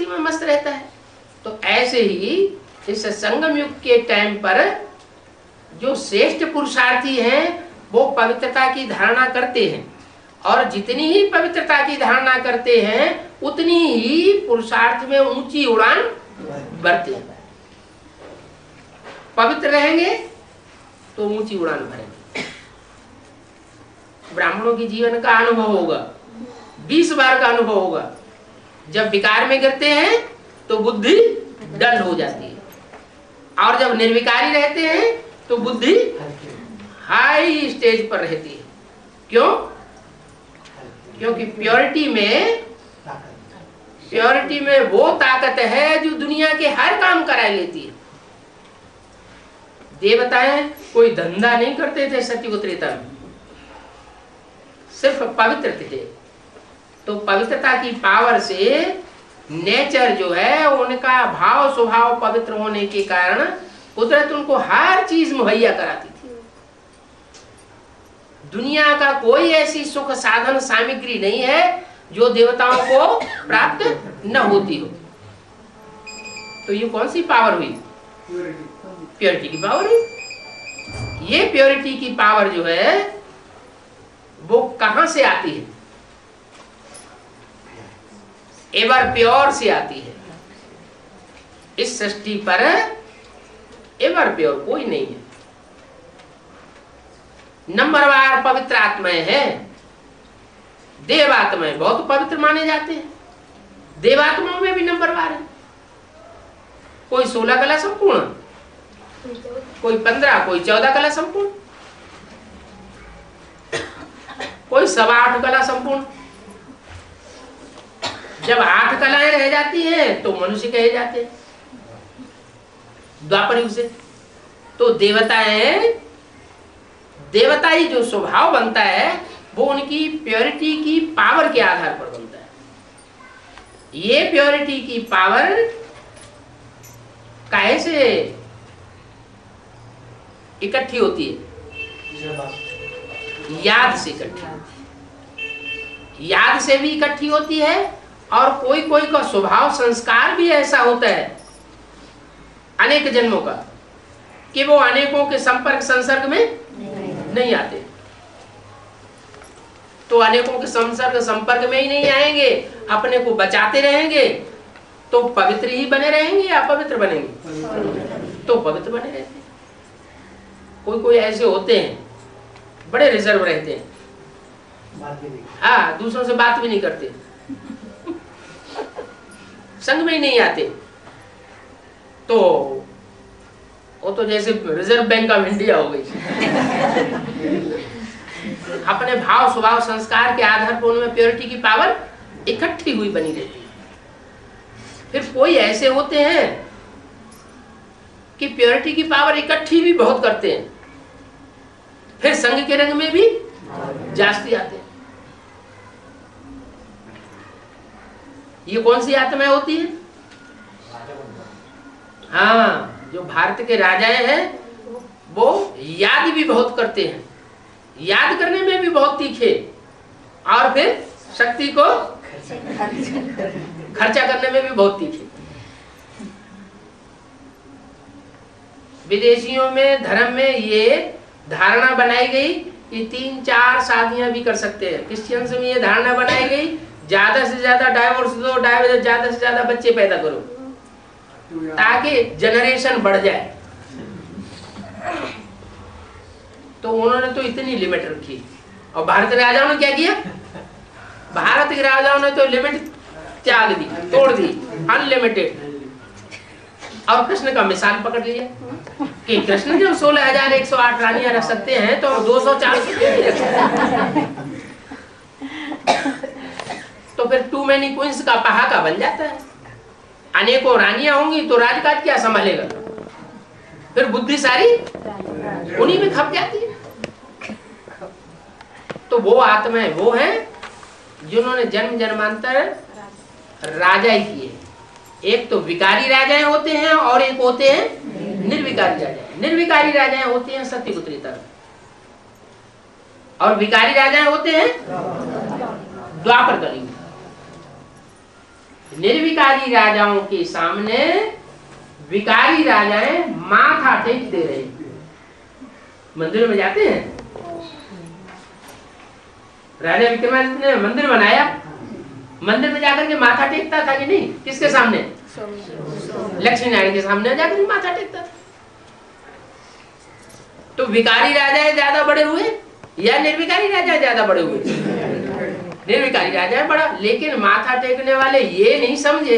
में मस्त रहता है। तो ऐसे ही इस संगम युग के टाइम पर जो श्रेष्ठ पुरुषार्थी हैं वो पवित्रता की धारणा करते हैं, और जितनी ही पवित्रता की धारणा करते हैं उतनी ही पुरुषार्थ में ऊंची उड़ान भरते हैं। पवित्र रहेंगे तो ऊंची उड़ान भरेंगे। ब्राह्मणों की जीवन का अनुभव होगा, 20 बार का अनुभव होगा। जब विकार में गिरते हैं तो बुद्धि डल हो जाती है, और जब निर्विकारी रहते हैं तो बुद्धि हाई स्टेज पर रहती है। क्यों? क्योंकि प्योरिटी में वो ताकत है जो दुनिया के हर काम करा लेती है। देवताएं कोई धंधा नहीं करते थे सत्युग त्रेता में, सिर्फ पवित्र थे। तो पवित्रता की पावर से नेचर जो है उनका भाव स्वभाव पवित्र होने के कारण कुदरत उनको हर चीज मुहैया कराती थी। दुनिया का कोई ऐसी सुख साधन सामग्री नहीं है जो देवताओं को प्राप्त न होती हो। तो ये कौन सी पावर हुई? प्योरिटी की पावर हुई। ये प्योरिटी की पावर जो है वो कहां से आती है? एवर प्योर से आती है। इस सृष्टि पर एवर प्योर कोई नहीं है। नंबरवार पवित्र आत्माएं हैं। देवात्माएं बहुत पवित्र माने जाते हैं। देवात्माओं में भी नंबरवार है। कोई 16 कला संपूर्ण, कोई 15, कोई 14 कला संपूर्ण, कोई 8.25 कला संपूर्ण। जब 8 कलाएं रह जाती हैं तो मनुष्य कहे जाते हैं द्वापर युग से। तो देवताई जो स्वभाव बनता है वो उनकी प्योरिटी की पावर के आधार पर बनता है। ये प्योरिटी की पावर कैसे इकट्ठी होती है? याद से इकट्ठी होती है। याद से भी इकट्ठी होती है, और कोई कोई का स्वभाव संस्कार भी ऐसा होता है अनेक जन्मों का कि वो अनेकों के संपर्क संसर्ग में नहीं आते। तो अनेकों के संपर्क में ही नहीं आएंगे, अपने को बचाते रहेंगे, तो पवित्र ही बने रहेंगे या अपवित्र बनेंगे? तो पवित्र बने रहते हैं। कोई कोई ऐसे होते हैं बड़े रिजर्व रहते हैं, हाँ, दूसरों से बात भी नहीं करते, संग में ही नहीं आते। तो वो तो जैसे रिजर्व बैंक ऑफ इंडिया हो गई। अपने भाव स्वभाव संस्कार के आधार पर उनमें प्योरिटी की पावर इकट्ठी हुई बनी रहती है। फिर कोई ऐसे होते हैं कि प्योरिटी की पावर इकट्ठी भी बहुत करते हैं, फिर संग के रंग में भी जास्ती आते हैं। ये कौन सी आत्माएं होती है? हाँ, जो भारत के राजाएं हैं वो याद भी बहुत करते हैं, याद करने में भी बहुत तीखे, और फिर शक्ति को खर्चा करने में भी बहुत तीखे। विदेशियों में धर्म में ये धारणा बनाई गई कि 3-4 शादियां भी कर सकते हैं। क्रिश्चियंस में ये धारणा बनाई गई ज्यादा से ज्यादा डाइवोर्स दो, ज्यादा से ज्यादा बच्चे पैदा करो ताकि जनरेशन बढ़ जाए। तो उन्होंने तो इतनी लिमिट रखी, और भारत के राजाओं ने क्या किया? भारत के राजाओं ने तो लिमिट त्याग दी, तोड़ दी, अनलिमिटेड। और कृष्ण का मिसाल पकड़ लिया कि कृष्ण जब 16,108 रानियां रख सकते हैं तो 200-400 नहीं रख सकते। तो फिर टू मैनी क्वींस का पहाका बन जाता है। अनेकों रानियां होंगी तो राजकाज क्या संभालेगा? फिर बुद्धि सारी उन्हीं में खप जाती है। तो वो आत्माएं वो हैं जिन्होंने जन्म जन्मांतर राजा ही किए। एक तो विकारी राजाएं होते हैं और एक होते हैं निर्विकारी राजाएं। निर्विकारी राजाएं होते हैं सत्युग त्रेता, और विकारी राजाएं होते हैं द्वापर कलयुग। निर्विकारी राजाओं के सामने विकारी राजाएं माथा टेक दे रहे। मंदिर में जाते हैं, राजा विक्रमादित्य ने मंदिर बनाया, मंदिर में जाकर के माथा टेकता था कि नहीं? किसके सामने? लक्ष्मी नारायण के सामने जाकर माथा टेकता था। तो विकारी राजा ज्यादा बड़े हुए या निर्विकारी राजा ज्यादा बड़े हुए? निर्विकारी राजा बड़ा, लेकिन माथा टेकने वाले ये नहीं समझे